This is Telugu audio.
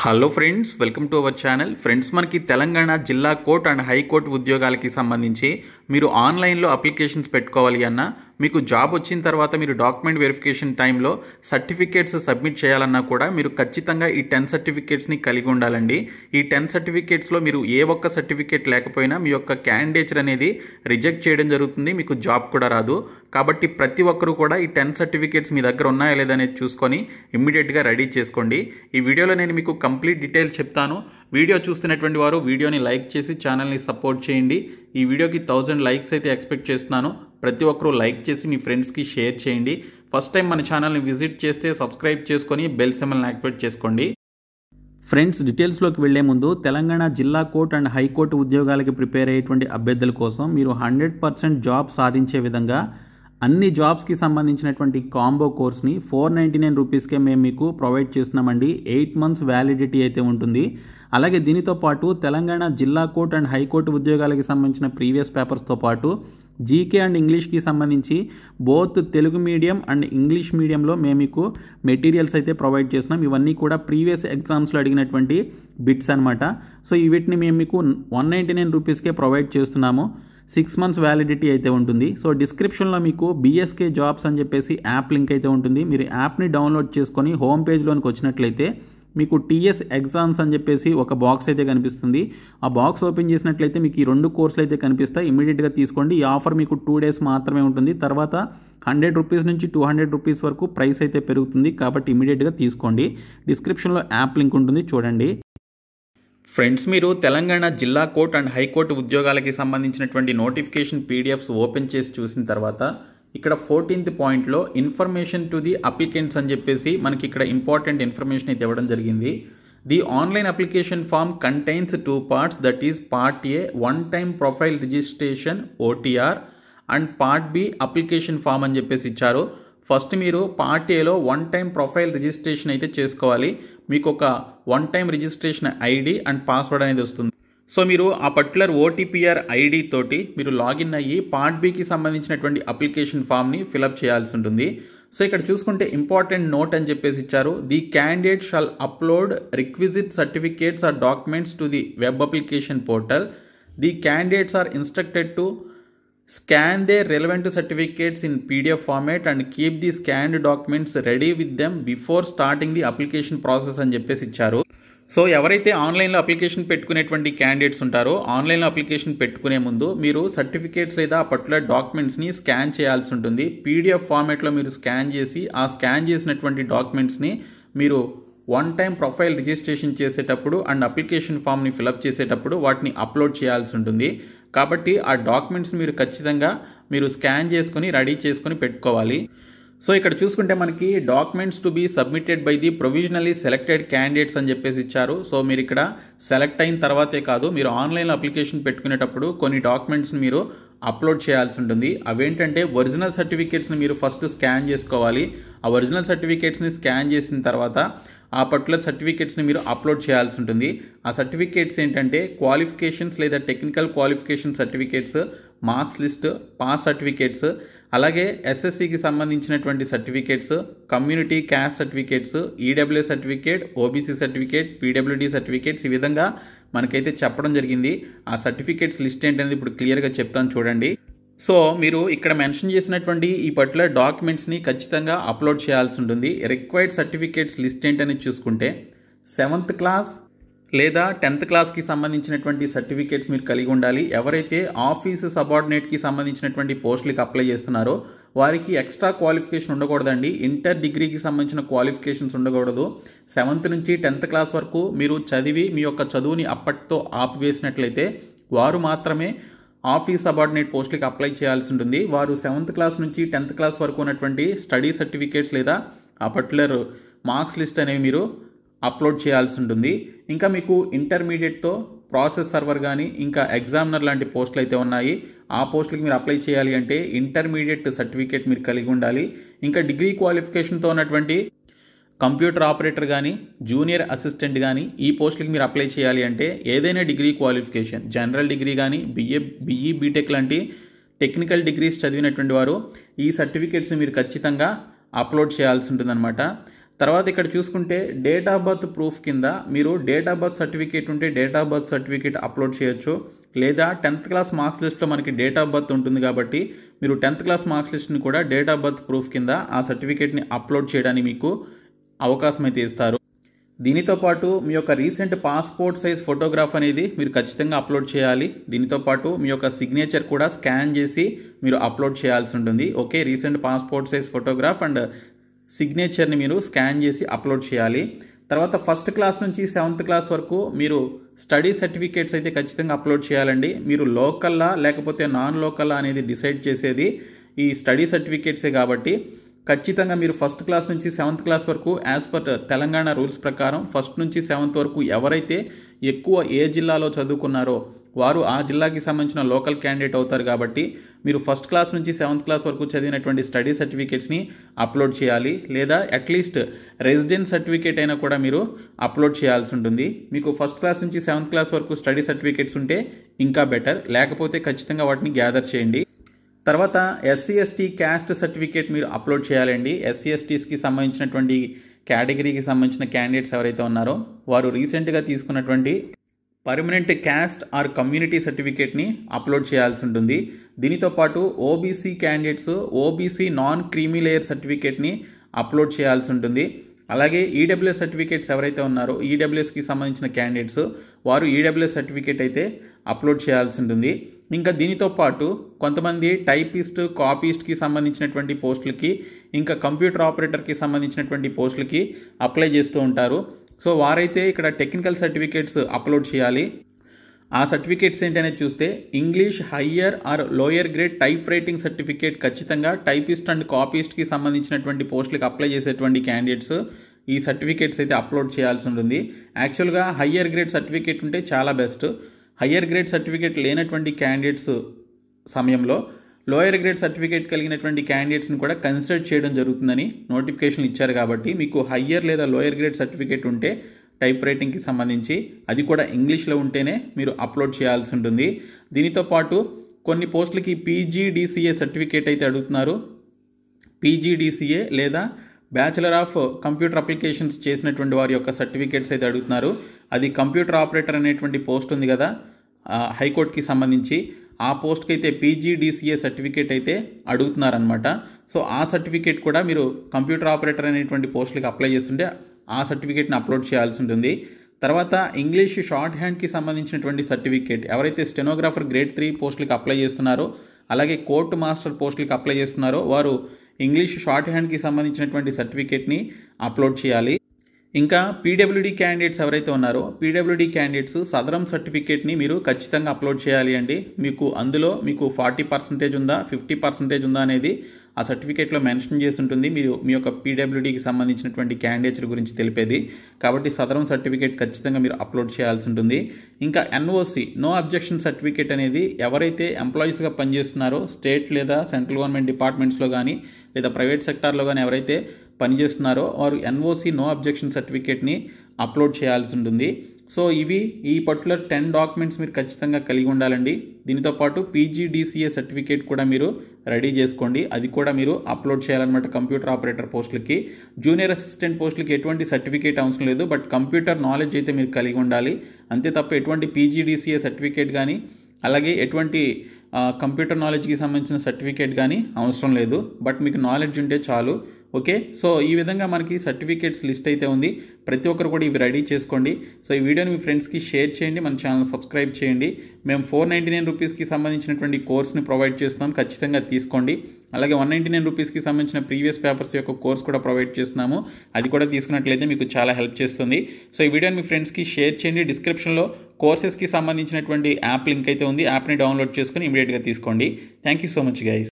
Hello friends, welcome to our channel. Friends, మనకి తెలంగాణ జిల్లా కోర్ట్ అండ్ హైకోర్టు ఉద్యోగాలకి సంబంధించి మీరు ఆన్లైన్లో అప్లికేషన్స్ పెట్టుకోవాలి అన్నా, మీకు జాబ్ వచ్చిన తర్వాత మీరు డాక్యుమెంట్ వెరిఫికేషన్ టైంలో సర్టిఫికేట్స్ సబ్మిట్ చేయాలన్నా కూడా మీరు ఖచ్చితంగా ఈ 10 సర్టిఫికేట్స్ని కలిగి ఉండాలండి. ఈ 10 సర్టిఫికేట్స్లో మీరు ఏ ఒక్క సర్టిఫికేట్ లేకపోయినా మీ యొక్క క్యాండిడేచర్ అనేది రిజెక్ట్ చేయడం జరుగుతుంది, మీకు జాబ్ కూడా రాదు. కాబట్టి ప్రతి ఒక్కరూ కూడా ఈ 10 సర్టిఫికేట్స్ మీ దగ్గర ఉన్నాయా లేదనేది చూసుకొని ఇమ్మీడియట్గా రెడీ చేసుకోండి. ఈ వీడియోలో నేను మీకు కంప్లీట్ డీటెయిల్స్ చెప్తాను. వీడియో చూస్తున్నటువంటి వారు వీడియోని లైక్ చేసి ఛానల్ని సపోర్ట్ చేయండి. ఈ వీడియోకి 1000 లైక్స్ అయితే ఎక్స్పెక్ట్ చేస్తున్నాను. ప్రతి ఒక్కరూ లైక్ చేసి మీ ఫ్రెండ్స్కి షేర్ చేయండి. ఫస్ట్ టైం మన ఛానల్ని విజిట్ చేస్తే సబ్స్క్రైబ్ చేసుకొని బెల్ సింబల్ని యాక్టివేట్ చేసుకోండి. ఫ్రెండ్స్, డీటెయిల్స్లోకి వెళ్లే ముందు తెలంగాణ జిల్లా కోర్ట్ అండ్ హైకోర్టు ఉద్యోగాలకి ప్రిపేర్ అయ్యేటువంటి అభ్యర్థుల కోసం మీరు 100% జాబ్ సాధించే విధంగా అన్ని జాబ్స్కి సంబంధించినటువంటి కాంబో కోర్స్ని 499 రూపీస్కే మేము మీకు ప్రొవైడ్ చేస్తున్నామండి. 8 months వ్యాలిడిటీ అయితే ఉంటుంది. అలాగే దీనితో పాటు తెలంగాణ జిల్లా కోర్ట్ అండ్ హైకోర్టు ఉద్యోగాలకి సంబంధించిన ప్రీవియస్ పేపర్స్తో పాటు జీకే అండ్ ఇంగ్లీష్కి సంబంధించి both Telugu medium and English మీడియంలో మేము మీకు మెటీరియల్స్ అయితే ప్రొవైడ్ చేస్తున్నాం. ఇవన్నీ కూడా ప్రీవియస్ ఎగ్జామ్స్లో అడిగినటువంటి బిట్స్ అనమాట. సో వీటిని మేము మీకు 199 రూపీస్కే ప్రొవైడ్ చేస్తున్నాము. 6 months వ్యాలిడిటీ అయితే ఉంటుంది. సో డిస్క్రిప్షన్లో మీకు బిఎస్కే జాబ్స్ అని చెప్పేసి యాప్ లింక్ అయితే ఉంటుంది. మీరు యాప్ని డౌన్లోడ్ చేసుకొని హోమ్ పేజ్లోనికి వచ్చినట్లయితే మీకు టీఎస్ ఎగ్జామ్స్ అని చెప్పేసి ఒక బాక్స్ అయితే కనిపిస్తుంది. ఆ బాక్స్ ఓపెన్ చేసినట్లయితే మీకు ఈ 2 కోర్సులు అయితే కనిపిస్తాయి. ఇమీడియట్గా తీసుకోండి. ఈ ఆఫర్ మీకు 2 days మాత్రమే ఉంటుంది. తర్వాత 100 రూపీస్ నుంచి 200 రూపీస్ వరకు ప్రైస్ అయితే పెరుగుతుంది. కాబట్టి ఇమీడియట్గా తీసుకోండి. డిస్క్రిప్షన్లో యాప్ లింక్ ఉంటుంది, చూడండి. ఫ్రెండ్స్, మీరు తెలంగాణ జిల్లా కోర్ట్ అండ్ హైకోర్టు ఉద్యోగాలకి సంబంధించినటువంటి నోటిఫికేషన్ పీడిఎఫ్స్ ఓపెన్ చేసి చూసిన తర్వాత ఇక్కడ 14th పాయింట్లో ఇన్ఫర్మేషన్ టు ది అప్లికెంట్స్ అని చెప్పేసి మనకి ఇక్కడ ఇంపార్టెంట్ ఇన్ఫర్మేషన్ అయితే ఇవ్వడం జరిగింది. The online application form contains 2 parts, that is part A one time profile registration OTR and part B application form అని చెప్పేసి ఇచ్చారు. ఫస్ట్ మీరు పార్ట్ ఏలో వన్ టైం ప్రొఫైల్ రిజిస్ట్రేషన్ అయితే చేసుకోవాలి. మీకు ఒక one time registration ID and password అనేది వస్తుంది. సో మీరు ఆ పర్టికులర్ ఓటీపీఆర్ ఐడి తోటి మీరు లాగిన్ అయ్యి పార్ట్ బికి సంబంధించినటువంటి అప్లికేషన్ ఫామ్ని ఫిలప్ చేయాల్సి ఉంటుంది. సో ఇక్కడ చూసుకుంటే ఇంపార్టెంట్ నోట్ అని చెప్పేసి ఇచ్చారు. The candidate shall upload requisite certificates or documents to the web application portal. The candidates are instructed to scan their relevant certificates in PDF format and keep the scanned documents ready with them before starting the application process అని చెప్పేసి ఇచ్చారు. సో ఎవరైతే ఆన్లైన్లో అప్లికేషన్ పెట్టుకునేటువంటి క్యాండిడేట్స్ ఉంటారో ఆన్లైన్లో అప్లికేషన్ పెట్టుకునే ముందు మీరు సర్టిఫికేట్స్ లేదా పర్టికులర్ డాక్యుమెంట్స్ని స్కాన్ చేయాల్సి ఉంటుంది. పీడిఎఫ్ ఫార్మేట్లో మీరు స్కాన్ చేసి ఆ స్కాన్ చేసినటువంటి డాక్యుమెంట్స్ని మీరు వన్ టైం ప్రొఫైల్ రిజిస్ట్రేషన్ చేసేటప్పుడు అండ్ అప్లికేషన్ ఫామ్ని ఫిలప్ చేసేటప్పుడు వాటిని అప్లోడ్ చేయాల్సి ఉంటుంది. కాబట్టి ఆ డాక్యుమెంట్స్ మీరు ఖచ్చితంగా మీరు స్కాన్ చేసుకుని రెడీ చేసుకుని పెట్టుకోవాలి. సో ఇక్కడ చూసుకుంటే మనకి documents to be submitted by the provisionally selected candidates అని చెప్పేసి ఇచ్చారు. సో మీరు ఇక్కడ సెలెక్ట్ అయిన తర్వాతే కాదు, మీరు ఆన్లైన్లో అప్లికేషన్ పెట్టుకునేటప్పుడు కొన్ని డాక్యుమెంట్స్ని మీరు అప్లోడ్ చేయాల్సి ఉంటుంది. అవేంటంటే ఒరిజినల్ సర్టిఫికేట్స్ని మీరు ఫస్ట్ స్కాన్ చేసుకోవాలి. ఆ ఒరిజినల్ సర్టిఫికేట్స్ని స్కాన్ చేసిన తర్వాత ఆ పర్టికులర్ సర్టిఫికేట్స్ని మీరు అప్లోడ్ చేయాల్సి ఉంటుంది. ఆ సర్టిఫికేట్స్ ఏంటంటే క్వాలిఫికేషన్స్ లేదా technical qualification certificates, marks list, pass certificates, అలాగే ఎస్ఎస్సికి సంబంధించినటువంటి certificates, community caste certificates, EWS certificate, OBC certificate, PWD certificates, ఈ విధంగా మనకైతే చెప్పడం జరిగింది. ఆ సర్టిఫికేట్స్ లిస్ట్ ఏంటనేది ఇప్పుడు క్లియర్గా చెప్తాను, చూడండి. సో మీరు ఇక్కడ మెన్షన్ చేసినటువంటి ఈ పర్టికులర్ డాక్యుమెంట్స్ని ఖచ్చితంగా అప్లోడ్ చేయాల్సి ఉంటుంది. రిక్వైర్డ్ సర్టిఫికేట్స్ లిస్ట్ ఏంటనేది చూసుకుంటే 7th క్లాస్ లేదా 10th క్లాస్కి సంబంధించినటువంటి సర్టిఫికేట్స్ మీరు కలిగి ఉండాలి. ఎవరైతే ఆఫీస్ సబార్డినేట్కి సంబంధించినటువంటి పోస్టులకి అప్లై చేస్తున్నారో వారికి ఎక్స్ట్రా క్వాలిఫికేషన్ ఉండకూడదండి. ఇంటర్ డిగ్రీకి సంబంధించిన క్వాలిఫికేషన్స్ ఉండకూడదు. 7th నుంచి 10th క్లాస్ వరకు మీరు చదివి మీ యొక్క చదువుని అప్పటితో ఆపివేసినట్లయితే వారు మాత్రమే ఆఫీస్ సబార్డినేట్ పోస్టులకి అప్లై చేయాల్సి ఉంటుంది. వారు 7th క్లాస్ నుంచి 10th క్లాస్ వరకు ఉన్నటువంటి స్టడీ సర్టిఫికేట్స్ లేదా ఆ పర్టికులర్ మార్క్స్ లిస్ట్ అనేవి మీరు అప్లోడ్ చేయాల్సి ఉంటుంది. ఇంకా మీకు ఇంటర్మీడియట్తో ప్రాసెస్ సర్వర్ కానీ ఇంకా ఎగ్జామినర్ లాంటి పోస్టులు అయితే ఉన్నాయి. ఆ పోస్టులకి మీరు అప్లై చేయాలి అంటే ఇంటర్మీడియట్ సర్టిఫికేట్ మీరు కలిగి ఉండాలి. ఇంకా డిగ్రీ క్వాలిఫికేషన్తో ఉన్నటువంటి కంప్యూటర్ ఆపరేటర్ కానీ జూనియర్ అసిస్టెంట్ కానీ ఈ పోస్టులకి మీరు అప్లై చేయాలి అంటే ఏదైనా డిగ్రీ క్వాలిఫికేషన్, జనరల్ డిగ్రీ కానీ బిఈ బీటెక్ లాంటి టెక్నికల్ డిగ్రీస్ చదివినటువంటి వారు ఈ సర్టిఫికేట్స్ని మీరు ఖచ్చితంగా అప్లోడ్ చేయాల్సి ఉంటుందన్నమాట. తర్వాత ఇక్కడ చూసుకుంటే డేట్ ఆఫ్ బర్త్ ప్రూఫ్ కింద మీరు డేట్ ఆఫ్ బర్త్ సర్టిఫికేట్ ఉంటే date of birth certificate upload చేయొచ్చు, లేదా 10th క్లాస్ మార్క్స్ లిస్ట్లో మనకి డేట్ ఆఫ్ బర్త్ ఉంటుంది కాబట్టి మీరు 10th క్లాస్ మార్క్స్ లిస్ట్ని కూడా డేట్ ఆఫ్ బర్త్ ప్రూఫ్ కింద ఆ సర్టిఫికేట్ని అప్లోడ్ చేయడానికి మీకు అవకాశం అయితే ఇస్తారు. దీనితో పాటు మీ యొక్క రీసెంట్ పాస్పోర్ట్ సైజ్ ఫోటోగ్రాఫ్ అనేది మీరు ఖచ్చితంగా అప్లోడ్ చేయాలి. దీనితో పాటు మీ యొక్క సిగ్నేచర్ కూడా స్కాన్ చేసి మీరు అప్లోడ్ చేయాల్సి ఉంటుంది. Okay, recent passport size photograph and సిగ్నేచర్ని మీరు స్కాన్ చేసి అప్లోడ్ చేయాలి. తర్వాత 1st క్లాస్ నుంచి 7th క్లాస్ వరకు మీరు స్టడీ సర్టిఫికేట్స్ అయితే ఖచ్చితంగా అప్లోడ్ చేయాలండి. మీరు లోకల్లా లేకపోతే నాన్ లోకల్లా అనేది డిసైడ్ చేసేది ఈ స్టడీ సర్టిఫికేట్సే కాబట్టి ఖచ్చితంగా మీరు 1st క్లాస్ నుంచి 7th క్లాస్ వరకు యాజ్ పర్ తెలంగాణ రూల్స్ ప్రకారం 1st నుంచి 7th వరకు ఎవరైతే ఎక్కువ ఏ జిల్లాలో చదువుకున్నారో వారు ఆ జిల్లాకి సంబంధించిన లోకల్ క్యాండిడేట్ అవుతారు. కాబట్టి మీరు 1st క్లాస్ నుంచి 7th క్లాస్ వరకు చదివినటువంటి స్టడీ సర్టిఫికేట్స్ని అప్లోడ్ చేయాలి, లేదా అట్లీస్ట్ రెసిడెన్స్ సర్టిఫికేట్ అయినా కూడా మీరు అప్లోడ్ చేయాల్సి ఉంటుంది. మీకు 1st క్లాస్ నుంచి 7th క్లాస్ వరకు స్టడీ సర్టిఫికేట్స్ ఉంటే ఇంకా బెటర్, లేకపోతే ఖచ్చితంగా వాటిని గ్యాదర్ చేయండి. తర్వాత SC/ST క్యాస్ట్ సర్టిఫికేట్ మీరు అప్లోడ్ చేయాలండి. SC/STస్కి సంబంధించినటువంటి కేటగిరీకి సంబంధించిన క్యాండిడేట్స్ ఎవరైతే ఉన్నారో వారు రీసెంట్గా తీసుకున్నటువంటి పర్మనెంట్ క్యాస్ట్ ఆర్ కమ్యూనిటీ సర్టిఫికేట్ని అప్లోడ్ చేయాల్సి ఉంటుంది. దీనితో పాటు OBC candidates OBC non creamy layer సర్టిఫికేట్ని అప్లోడ్ చేయాల్సి ఉంటుంది. అలాగే EWS సర్టిఫికేట్స్ ఎవరైతే ఉన్నారో EWSకి సంబంధించిన క్యాండిడేట్స్ వారు EWS సర్టిఫికేట్ అయితే అప్లోడ్ చేయాల్సి ఉంటుంది. ఇంకా దీనితో పాటు కొంతమంది టైపిస్ట్ కాపీస్ట్కి సంబంధించినటువంటి పోస్టులకి ఇంకా కంప్యూటర్ ఆపరేటర్కి సంబంధించినటువంటి పోస్టులకి అప్లై చేస్తూ ఉంటారు. సో వారైతే ఇక్కడ టెక్నికల్ సర్టిఫికేట్స్ అప్లోడ్ చేయాలి. ఆ సర్టిఫికేట్స్ ఏంటనేది చూస్తే English higher are lower grade type writing certificate ఖచ్చితంగా టైపిస్ట్ అండ్ కాపీస్ట్కి సంబంధించినటువంటి పోస్టులకి అప్లై చేసేటువంటి క్యాండిడేట్స్ ఈ సర్టిఫికేట్స్ అయితే అప్లోడ్ చేయాల్సి ఉంటుంది. యాక్చువల్గా హయ్యర్ గ్రేడ్ సర్టిఫికేట్ ఉంటే చాలా బెస్ట్. హయ్యర్ గ్రేడ్ సర్టిఫికేట్ లేనటువంటి క్యాండిడేట్స్ సమయంలో లోయర్ గ్రేడ్ సర్టిఫికేట్ కలిగినటువంటి క్యాండిడేట్స్ని కూడా కన్సిడర్ చేయడం జరుగుతుందని నోటిఫికేషన్లు ఇచ్చారు. కాబట్టి మీకు హయ్యర్ లేదా లోయర్ గ్రేడ్ సర్టిఫికేట్ ఉంటే టైప్ రైటింగ్కి సంబంధించి అది కూడా ఇంగ్లీష్లో ఉంటేనే మీరు అప్లోడ్ చేయాల్సి ఉంటుంది. దీనితో పాటు కొన్ని పోస్టులకి PGDCA సర్టిఫికేట్ అయితే అడుగుతున్నారు. PGDCA లేదా బ్యాచిలర్ ఆఫ్ కంప్యూటర్ అప్లికేషన్స్ చేసినటువంటి వారి యొక్క సర్టిఫికేట్స్ అయితే అడుగుతున్నారు. అది కంప్యూటర్ ఆపరేటర్ అనేటువంటి పోస్ట్ ఉంది కదా హైకోర్టుకి సంబంధించి, ఆ పోస్ట్కి అయితే PGDCA సర్టిఫికేట్ అయితే అడుగుతున్నారనమాట. సో ఆ సర్టిఫికేట్ కూడా మీరు కంప్యూటర్ ఆపరేటర్ అనేటువంటి పోస్టులకి అప్లై చేస్తుంటే ఆ సర్టిఫికేట్ని అప్లోడ్ చేయాల్సి ఉంటుంది. తర్వాత ఇంగ్లీష్ షార్ట్ హ్యాండ్కి సంబంధించినటువంటి సర్టిఫికేట్ ఎవరైతే స్టెనోగ్రాఫర్ గ్రేడ్ 3 పోస్టులకి అప్లై చేస్తున్నారో అలాగే కోర్టు మాస్టర్ పోస్టులకి అప్లై చేస్తున్నారో వారు ఇంగ్లీష్ షార్ట్ హ్యాండ్కి సంబంధించినటువంటి సర్టిఫికేట్ని అప్లోడ్ చేయాలి. ఇంకా PWD క్యాండిడేట్స్ ఎవరైతే ఉన్నారో PWD క్యాండిడేట్స్ సదరం సర్టిఫికేట్ని మీరు ఖచ్చితంగా అప్లోడ్ చేయాలి అండి. మీకు అందులో మీకు 40% ఉందా 50% ఉందా అనేది ఆ సర్టిఫికేట్లో మెన్షన్ చేసి ఉంటుంది. మీరు మీ యొక్క PWDకి సంబంధించినటువంటి క్యాండిడేట్స్ గురించి తెలిపేది. కాబట్టి సదరం సర్టిఫికేట్ ఖచ్చితంగా మీరు అప్లోడ్ చేయాల్సి ఉంటుంది. ఇంకా NOC నో అబ్జెక్షన్ సర్టిఫికేట్ అనేది ఎవరైతే ఎంప్లాయీస్గా పనిచేస్తున్నారో స్టేట్ లేదా సెంట్రల్ గవర్నమెంట్ డిపార్ట్మెంట్స్లో కానీ లేదా ప్రైవేట్ సెక్టార్లో కానీ ఎవరైతే పనిచేస్తున్నారో వారు NOC నో అబ్జెక్షన్ సర్టిఫికేట్ని అప్లోడ్ చేయాల్సి ఉంటుంది. సో ఇవి ఈ పర్టికులర్ 10 డాక్యుమెంట్స్ మీరు ఖచ్చితంగా కలిగి ఉండాలండి. దీనితో పాటు PGDCA సర్టిఫికేట్ కూడా మీరు రెడీ చేసుకోండి. అది కూడా మీరు అప్లోడ్ చేయాలన్నమాట. కంప్యూటర్ ఆపరేటర్ పోస్టులకి జూనియర్ అసిస్టెంట్ పోస్టులకి ఎటువంటి సర్టిఫికేట్ అవసరం లేదు, బట్ కంప్యూటర్ నాలెడ్జ్ అయితే మీరు కలిగి ఉండాలి. అంతే తప్ప ఎటువంటి PGDCA సర్టిఫికేట్ కానీ అలాగే ఎటువంటి కంప్యూటర్ నాలెడ్జ్కి సంబంధించిన సర్టిఫికేట్ కానీ అవసరం లేదు, బట్ మీకు నాలెడ్జ్ ఉంటే చాలు. ఓకే, సో ఈ విధంగా మనకి సర్టిఫికేట్స్ లిస్ట్ అయితే ఉంది. ప్రతి ఒక్కరు కూడా ఇవి రెడీ చేసుకోండి. సో ఈ వీడియోని మీ ఫ్రెండ్స్కి షేర్ చేయండి, మన ఛానల్ సబ్స్క్రైబ్ చేయండి. మేము 499 రూపీస్కి సంబంధించినటువంటి కోర్స్ని ప్రొవైడ్ చేస్తున్నాం, ఖచ్చితంగా తీసుకోండి. అలాగే 199 రూపీస్కి సంబంధించిన ప్రీవియస్ పేపర్స్ యొక్క కోర్స్ కూడా ప్రొవైడ్ చేస్తున్నాము. అది కూడా తీసుకున్నట్లయితే మీకు చాలా హెల్ప్ చేస్తుంది. సో ఈ వీడియోని మీ ఫ్రెండ్స్కి షేర్ చేయండి. డిస్క్రిప్షన్లో కోర్సెస్కి సంబంధించినటువంటి యాప్ లింక్ అయితే ఉంది. యాప్ని డౌన్లోడ్ చేసుకుని ఇమీడియట్గా తీసుకోండి. Thank you so much guys.